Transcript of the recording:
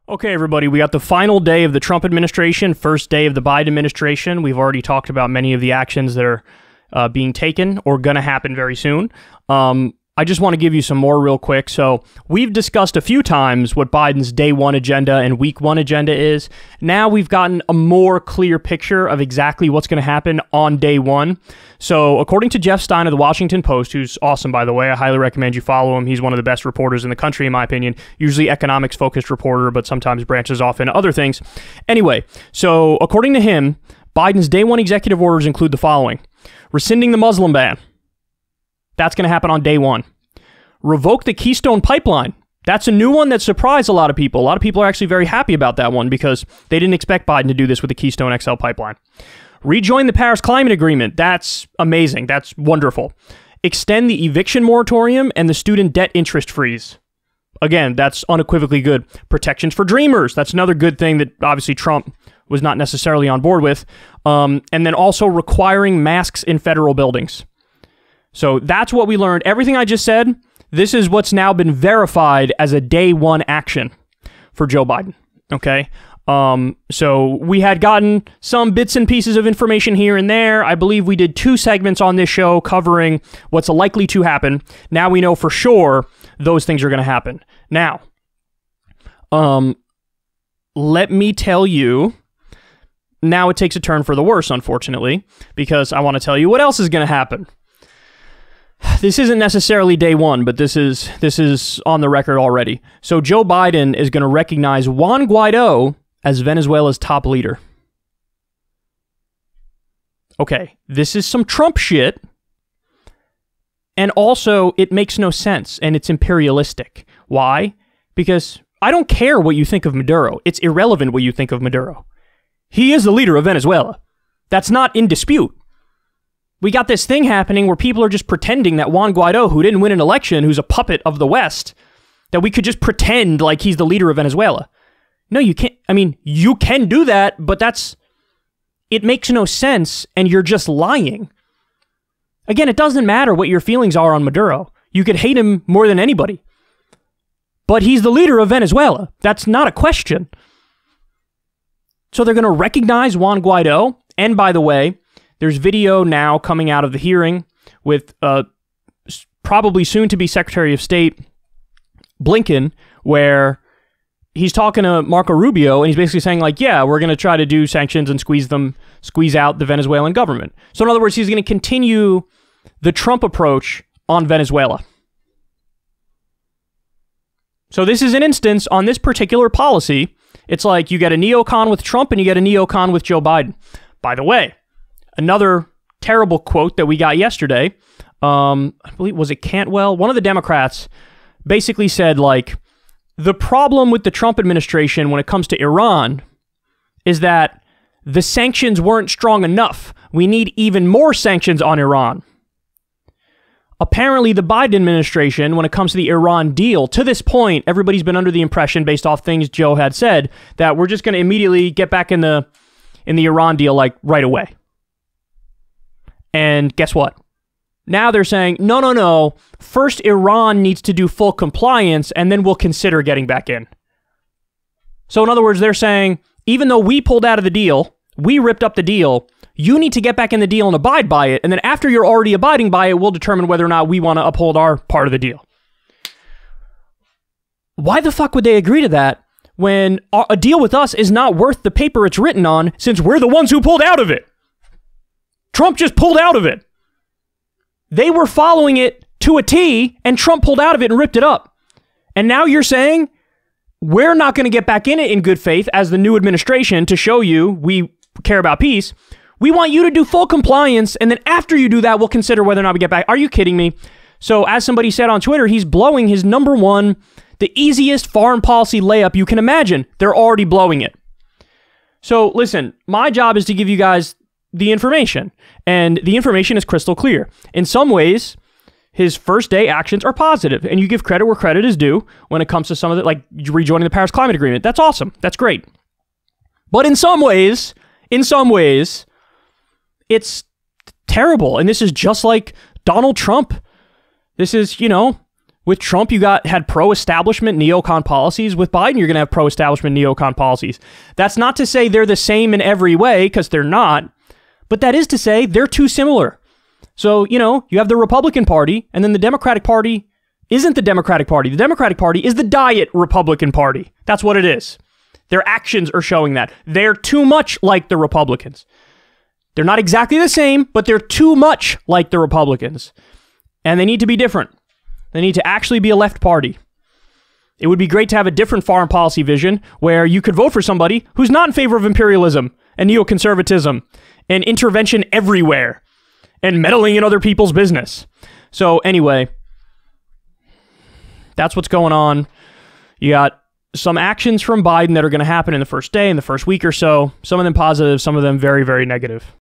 Okay, everybody, we got the final day of the Trump administration, first day of the Biden administration. We've already talked about many of the actions that are being taken or going to happen very soon. I just want to give you some more real quick. So we've discussed a few times what Biden's day one agenda and week one agenda is. Now we've gotten a more clear picture of exactly what's going to happen on day one. So according to Jeff Stein of the Washington Post, who's awesome, by the way, I highly recommend you follow him. He's one of the best reporters in the country, in my opinion, usually economics-focused reporter, but sometimes branches off into other things. Anyway, so according to him, Biden's day one executive orders include the following: rescinding the Muslim ban. That's going to happen on day one. Revoke the Keystone Pipeline. That's a new one that surprised a lot of people. A lot of people are actually very happy about that one because they didn't expect Biden to do this with the Keystone XL pipeline. Rejoin the Paris Climate Agreement. That's amazing. That's wonderful. Extend the eviction moratorium and the student debt interest freeze. Again, that's unequivocally good. Protections for dreamers. That's another good thing that obviously Trump was not necessarily on board with. And then also requiring masks in federal buildings. So that's what we learned. Everything I just said, this is what's now been verified as a day one action for Joe Biden. Okay. So we had gotten some bits and pieces of information here and there. I believe we did 2 segments on this show covering what's likely to happen. Now we know for sure those things are going to happen. Now, let me tell you, now it takes a turn for the worse, unfortunately, because I want to tell you what else is going to happen. This isn't necessarily day one, but this is on the record already. So Joe Biden is going to recognize Juan Guaido as Venezuela's top leader. Okay, this is some Trump shit. And also, it makes no sense, and it's imperialistic. Why? Because I don't care what you think of Maduro. It's irrelevant what you think of Maduro. He is the leader of Venezuela. That's not in dispute. We got this thing happening where people are just pretending that Juan Guaido, who didn't win an election, who's a puppet of the West, that we could just pretend like he's the leader of Venezuela. No, you can't. I mean, you can do that, but it makes no sense, and you're just lying. Again, it doesn't matter what your feelings are on Maduro. You could hate him more than anybody. But he's the leader of Venezuela. That's not a question. So they're going to recognize Juan Guaido, and by the way, there's video now coming out of the hearing with probably soon-to-be Secretary of State Blinken, where he's talking to Marco Rubio, and he's basically saying, like, yeah, we're going to try to do sanctions and squeeze out the Venezuelan government. So in other words, he's going to continue the Trump approach on Venezuela. So this is an instance on this particular policy. It's like you get a neocon with Trump and you get a neocon with Joe Biden. By the way, another terrible quote that we got yesterday, I believe, was it Cantwell? One of the Democrats basically said, like, the problem with the Trump administration when it comes to Iran is that the sanctions weren't strong enough. We need even more sanctions on Iran. Apparently, the Biden administration, when it comes to the Iran deal, to this point, everybody's been under the impression, based off things Joe had said, that we're just going to immediately get back in the Iran deal, like, right away. And guess what? Now they're saying, no. First, Iran needs to do full compliance, and then we'll consider getting back in. So in other words, they're saying, even though we pulled out of the deal, we ripped up the deal, you need to get back in the deal and abide by it. And then after you're already abiding by it, we'll determine whether or not we want to uphold our part of the deal. Why the fuck would they agree to that when a deal with us is not worth the paper it's written on, since we're the ones who pulled out of it? Trump just pulled out of it. They were following it to a T, and Trump pulled out of it and ripped it up. And now you're saying we're not going to get back in it in good faith as the new administration to show you we care about peace. We want you to do full compliance, and then after you do that, we'll consider whether or not we get back. Are you kidding me? So as somebody said on Twitter, he's blowing his number one, the easiest foreign policy layup you can imagine. They're already blowing it. So listen, my job is to give you guys the information, and the information is crystal clear. In some ways, his first day actions are positive, and you give credit where credit is due when it comes to some of it, like rejoining the Paris Climate Agreement. That's awesome. That's great. But in some ways, it's terrible. And this is just like Donald Trump. This is, With Trump, you had pro-establishment neocon policies. With Biden, you're going to have pro-establishment neocon policies. That's not to say they're the same in every way, because they're not. But that is to say they're too similar. So, you have the Republican Party, and then the Democratic Party isn't the Democratic Party. The Democratic Party is the Diet Republican Party. That's what it is. Their actions are showing that. They're too much like the Republicans. They're not exactly the same, but they're too much like the Republicans. And they need to be different. They need to actually be a left party. It would be great to have a different foreign policy vision where you could vote for somebody who's not in favor of imperialism and neoconservatism and intervention everywhere and meddling in other people's business. So anyway, that's what's going on. You got some actions from Biden that are going to happen in the first day, in the first week or so. Some of them positive, some of them very, very negative.